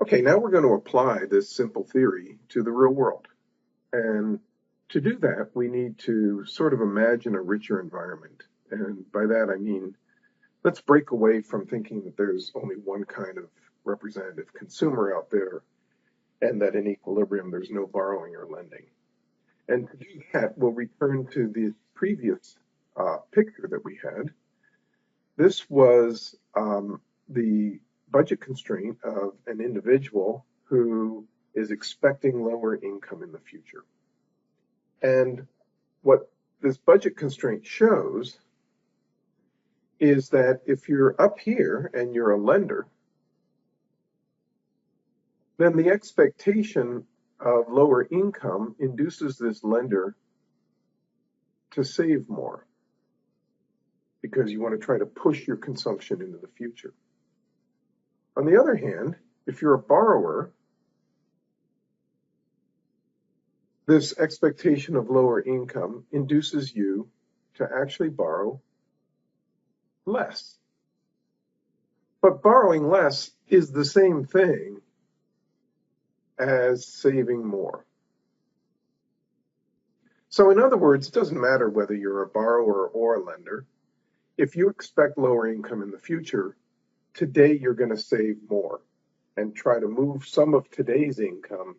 Okay, now we're going to apply this simple theory to the real world. And to do that, we need to sort of imagine a richer environment. And by that, I mean, let's break away from thinking that there's only one kind of representative consumer out there and that in equilibrium there's no borrowing or lending. And to do that, we'll return to the previous picture that we had. This was the budget constraint of an individual who is expecting lower income in the future. And what this budget constraint shows is that if you're up here and you're a lender, then the expectation of lower income induces this lender to save more because you want to try to push your consumption into the future. On the other hand, if you're a borrower, this expectation of lower income induces you to actually borrow less. But borrowing less is the same thing as saving more. So in other words, it doesn't matter whether you're a borrower or a lender. If you expect lower income in the future, today you're going to save more and try to move some of today's income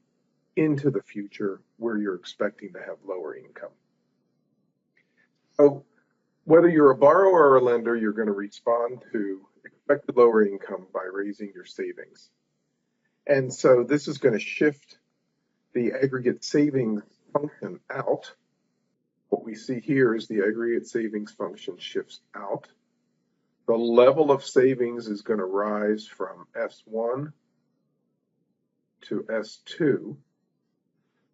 into the future where you're expecting to have lower income. So whether you're a borrower or a lender, you're going to respond to expected lower income by raising your savings. And so this is going to shift the aggregate savings function out. What we see here is the aggregate savings function shifts out. The level of savings is going to rise from S1 to S2.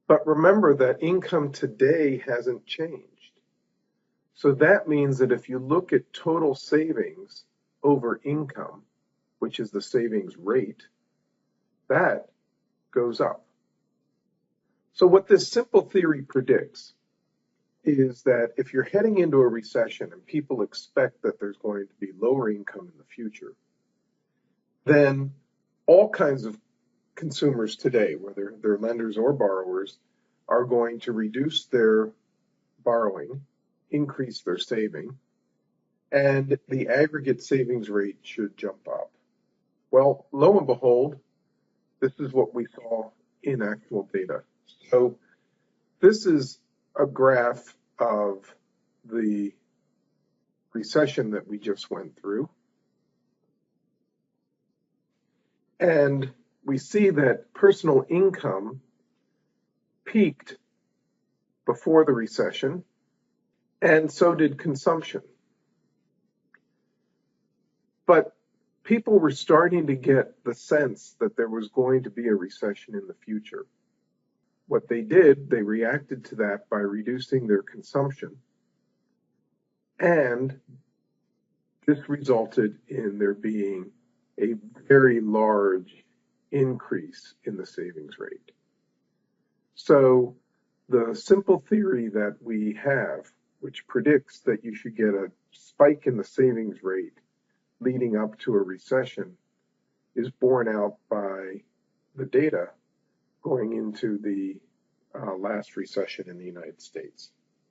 But remember that income today hasn't changed. So that means that if you look at total savings over income, which is the savings rate, that goes up. So what this simple theory predicts is that if you're heading into a recession and people expect that there's going to be lower income in the future, then all kinds of consumers today, whether they're lenders or borrowers, are going to reduce their borrowing, increase their saving, and the aggregate savings rate should jump up. Well, lo and behold, this is what we saw in actual data. So this is a graph of the recession that we just went through. And we see that personal income peaked before the recession, and so did consumption. But people were starting to get the sense that there was going to be a recession in the future. What they did, they reacted to that by reducing their consumption. And this resulted in there being a very large increase in the savings rate. So the simple theory that we have, which predicts that you should get a spike in the savings rate leading up to a recession, is borne out by the data going into the last recession in the United States.